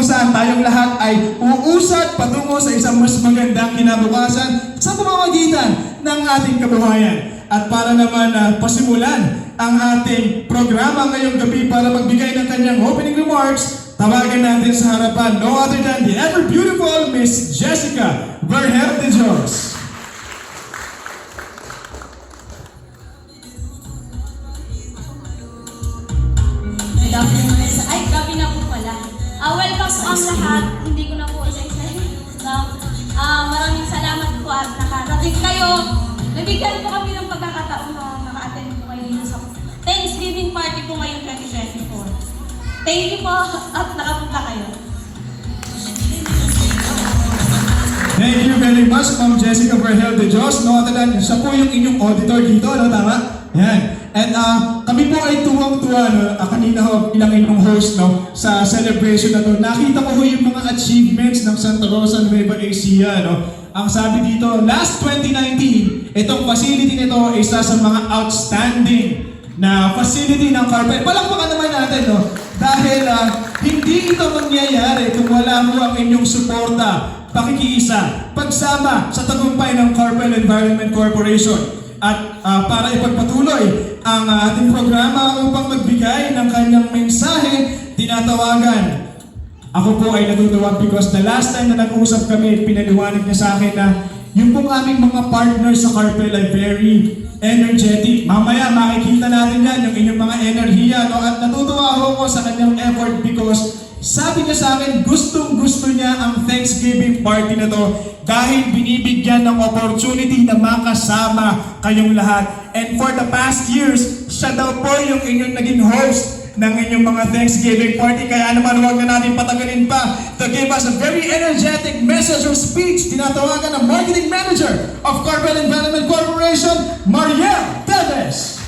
saan tayong lahat ay uusad patungo sa isang mas magandang kinabukasan sa pamamagitan ng ating kabuhayan. At para naman pasimulan ang ating programa ngayong gabi para magbigay ng kanyang opening remarks, tawagan natin sa harapan no other than the ever beautiful Miss Jessica Vergel de Dios. Gabi na po pala. Welcome po ang lahat. Hindi ko na po isa-isahin. Maraming salamat po at nakarating kayo. Nabigyan po kami ng pagkakataon na maka-attend po kayo sa Thanksgiving party po ngayong 2024. Thank you po at nakapunta kayo. Thank you very much, Ma'am Jessica Vergel de Dios. No other than siya po yung inyong auditor dito, no? Tama? Yan. And kami po ay tuwang-tuwa, no? Kanina ho, ilang inyong host, no? Sa celebration na to. Nakita ko ho yung mga achievements ng Santa Rosa Nueva Ecija, no? Ang sabi dito, last 2019, itong facility nito ay isa sa mga outstanding na facility ng Carpel. Palakpakan naman natin, no? Dahil hindi ito mangyayari kung wala mo ang inyong suporta, pakikiisa, pagsama sa tagumpay ng Carpel Environment Corporation. At para ipagpatuloy ang ating programa upang magbigay ng kanyang mensahe, tinatawagan. Ako po ay natutuwa because the last time na nag-usap kami, pinaliwanag niya sa akin na yung pong aming mga partners sa Carpel ay very energetic. Mamaya makikita natin yan, yung inyong mga enerhiya. No? At natutuwa ako sa kanyang effort because sabi niya sa akin, gustong-gusto niya ang Thanksgiving party na to dahil binibigyan ng opportunity na makasama kayong lahat. And for the past years, siya daw po yung inyong naging host ng inyong mga Thanksgiving party. Kaya naman huwag na natin patagalin pa to give us a very energetic message or speech. Tinatawagan ng Marketing Manager of Carpel Environment Corporation, Mariel Teves.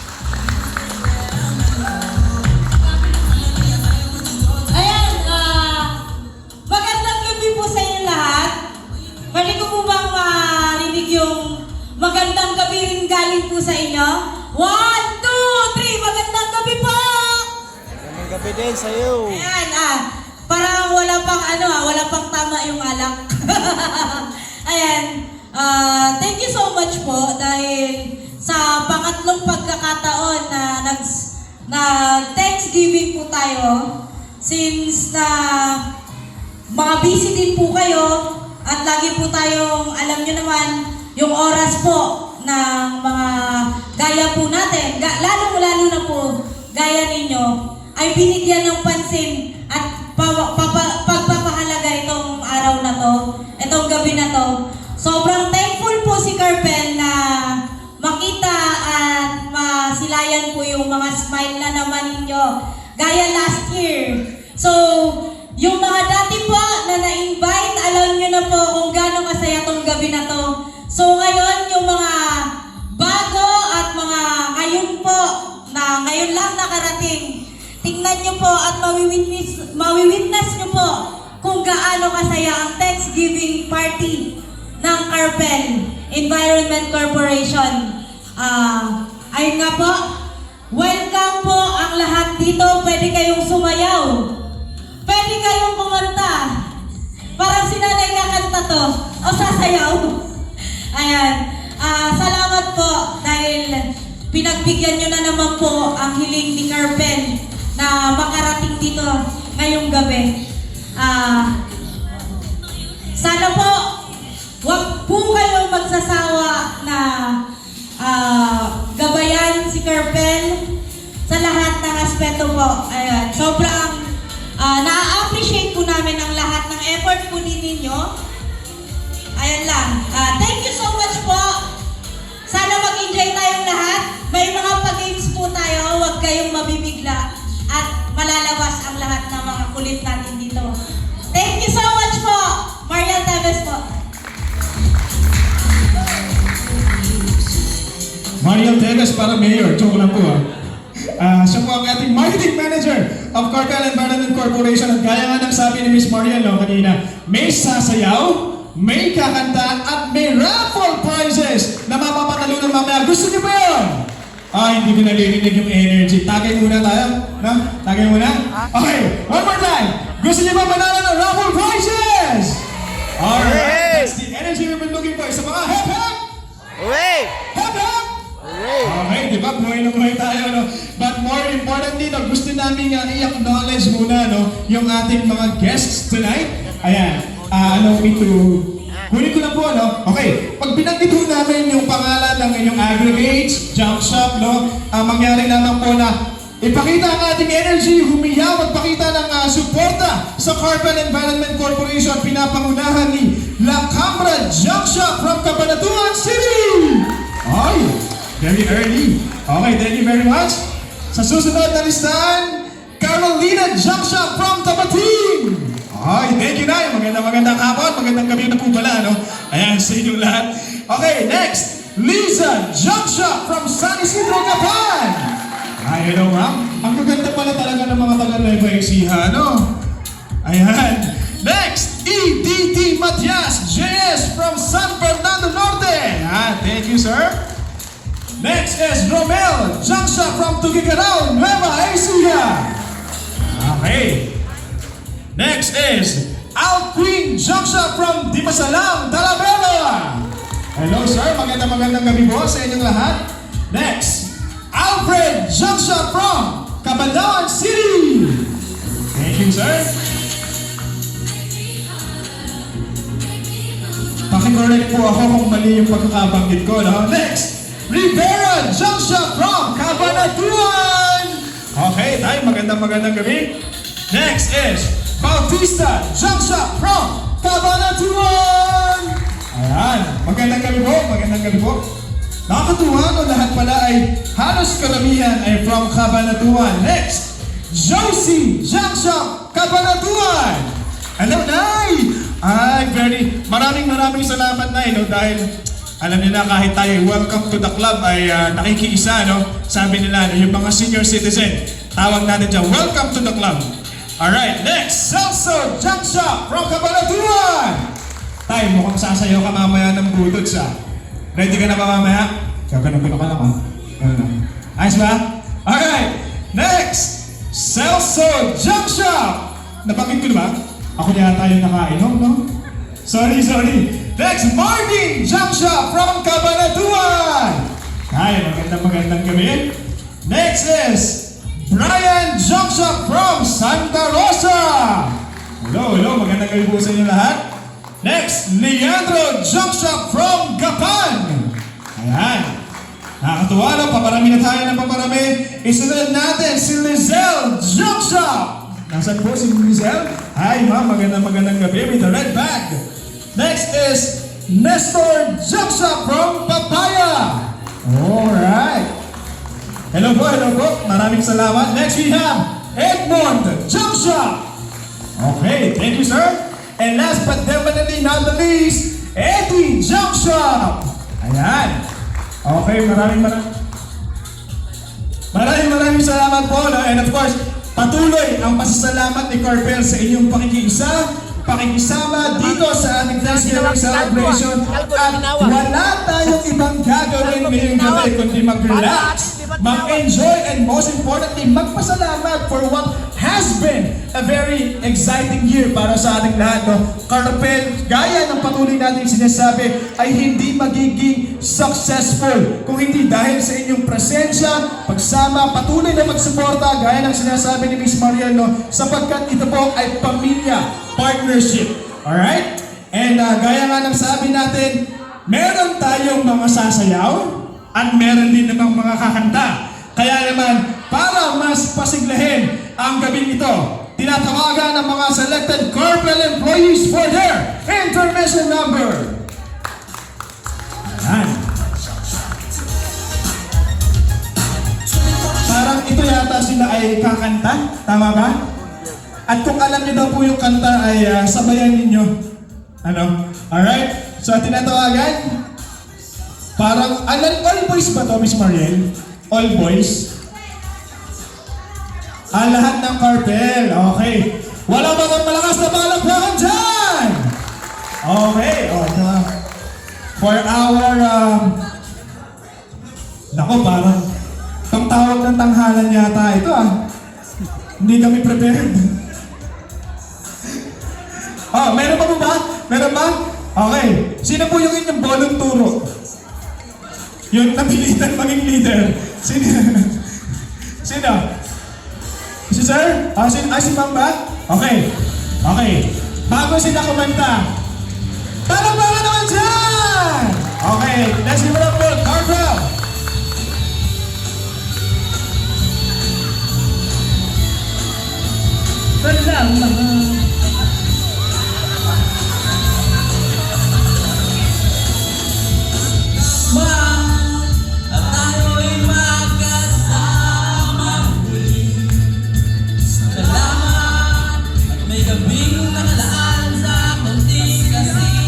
Magandang gabi po sa inyo lahat. Pwede ko po bang marinig yung magandang gabi rin galing po sa inyo? 1, 2, 3, magandang gabi po! Magandang gabi din sa'yo. Ayan, parang wala pang tama yung alak. Ayan, thank you so much po dahil sa pangatlong pagkakataon na Thanksgiving po tayo since na mga busy din po kayo at lagi po tayong, alam nyo naman, yung oras po ng mga gaya po natin, lalo na po gaya ninyo, ay binigyan ng pansin at pagpapahalaga itong araw na to, itong gabi na to. Sobrang thankful po si Carpel na makita at masilayan po yung mga smile na naman ninyo gaya last year. So, yung mga dati po na na-invite, alam nyo na po kung gaano kasaya tong gabi na to. So ngayon, yung mga bago at mga ngayon po, na ngayon lang nakarating, tingnan nyo po at mawiwitness nyo po kung gaano kasaya ang Thanksgiving party ng Carpel Environment Corporation. Ayun nga po, welcome po ang lahat dito. Pwede kayong sumayaw. Pwede kayong kumanta. Parang sinanay kakanta to. O sasayaw. Ayan. Salamat po dahil pinagbigyan nyo na naman po ang hiling ni Carpel na makarating dito ngayong gabi. Sana po wag po kayong magsasawa na gabayan si Carpel sa lahat ng aspeto po. Ayan. Sobrang na-appreciate po namin ang lahat ng effort po ninyo. Ayan lang. Thank you so much po. Sana mag-enjoy tayong lahat. May mga pag-games po tayo. Huwag kayong mabibigla. At malalabas ang lahat ng mga kulit natin dito. Thank you so much po. Mariel Teves po. Mariel Teves para mayor. Joke lang po siya po ang ating Marketing Manager of Carpel Environment Corporation. At gaya nga ng sabi ni Miss Mariel kanina, may sasayaw, may kakanta, at may raffle prizes na mapapatalunan mamaya. Gusto niyo ba yun? Hindi ko nalilinig yung energy. Tagay muna tayo. No? Tagay muna? Okay, one more time. Gusto niyo ba manalo ng raffle prizes? Alright, Hey! that's the energy we've been looking for. Sa mga hep hep! Hooray! Hep hep! Hooray! Okay, di ba? Buhay na buhay tayo, no? But more importantly, no, gusto namin i-acknowledge muna, no, yung ating mga guests tonight. Ayan, allow me to... Kunin ko lang po, no? Okay, pag binanggit po namin yung pangalan ng inyong aggregates, junk shop, no? Mangyari naman po na ipakita ang ating energy, humiyaw, magpakita ng suporta sa Carbon Environment Corporation, pinapangunahan ni La Cambra Junk Shop from Cabanatuan City! Ay, very early. Okay, thank you very much. Sa susunod na listahan, Carolina Junk Shop from Tabating! Ay, thank you na. Magandang hapon, magandang gabi na po pala, no? Ayan, sa inyong lahat. Okay, next, Liza Junk Shop from San Isidro, Gapan! Ay, hello ma'am. Ang maganda pala talaga ng mga taga-Nueva Ecija, no? Ayan. Next, EDT Matias JS from San Fernando Norte. Ayan, thank you, sir. Next is Romel Junk Shop from Tuguegarao, Nueva Ecija. Okay. Next is Al Queen Junk Shop from Dimasalam, Talavera. Hello, sir. Magandang gabi po sa inyong lahat. Next, Alfred Junk Shop from Cabanatuan City. Thank you, sir. Pakicorrect po ako kung mali yung pagkakabanggit ko, no? Next, Rivera Junk Shop from Cabanatuan. Okay, tayo. Magandang gabi. Next is Bautista Junk Shop from Cabanatuan. Ayan. Magandang gabi po. Nakakatuwa, no? Lahat pala ay halos karamihan ay from Cabanatuan. Next, Josie Junk Shop, Cabanatuan. Hello, Nay! Ay, maraming salamat, Nay, no? Dahil alam niyo na kahit tayo welcome to the club ay nakikiisa, no? Sabi nila, no, yung mga senior citizen, tawag natin dyan, welcome to the club. Alright, next, Celso Junk Shop from Cabanatuan. Tay, mukhang sasayaw ka mamaya ng butots, ah. Ready ka na ba mamaya? Gagano ka lang, ah. Ganun. Ayos ba? Alright, next, Celso Junk Shop. Nabanggit ko na ba? Ako na yata yung nakainom, no? Sorry. Next, Martin Junk Shop from Cabanatuan. Ay, magandang gabi. Next is Brian Junk Shop from Santa Rosa. Hello, magandang gabi po sa inyo lahat. Next, Leandro Junk Shop from Gapan. Ayan. Nakakatuwa, no? Paparami na tayo ng paparami. Isunod natin si Lizelle Junk Shop. Nasaan po si Lizelle? Hi, ma'am. Magandang gabi with the red bag. Next is Nestor Junk Shop from Papaya. Alright. Hello po. Maraming salamat. Next we have Edmond Junk Shop. Okay, thank you, sir. And last but definitely not the least, Eddie Junk Shop. Ayan. Okay, maraming salamat po. No? And of course, patuloy ang pasasalamat ni Carpel sa inyong pakikisama dito sa ating Thanksgiving celebration. At wala tayong ibang gagawin ngayong gabi kundi mag-relax, mag-enjoy, and most importantly, magpasalamat for what has been a very exciting year para sa ating lahat. No? Carpel, gaya ng patuloy natin sinasabi, ay hindi magiging successful kung hindi dahil sa inyong presensya, pagsama, patuloy na magsuporta, gaya ng sinasabi ni Miss Mariel, no? Sapagkat ito po ay pamilya, partnership. Alright? And gaya nga ng sabi natin, meron tayong mga sasayaw at meron din namang mga kakanta. Kaya naman, para mas pasiglahin ang gabing ito, tinatawagan ng mga selected Carpel employees for their intermission number. Ayan. Parang ito yata sila ay kakanta. Tama ba? At kung alam niyo daw po yung kanta ay sabayan ninyo. Ano? Alright? So tinatawagan. Parang, all boys ba to, Miss Mariel? All boys? Lahat ng Carpel. Okay. Wala ba kang malakas na palakpakan dyan? Okay. For our, nako, parang pangtawag ng tanghalan yata ito, ah. Hindi kami prepared. Oh, meron pa po ba? Meron ba? Okay. Sino po yung inyong bolong turo? Yung napilitan maging leader. Sino? Sino? Si sir? Si ma'am ba? Okay. Okay. Bago sila kumanta, palakpakan naman dyan! Okay. Let's give it up for Carvel. Salamat. At tayo'y magkasama muli. Salamat at may gabing nakalaan sa munting kasiyahan.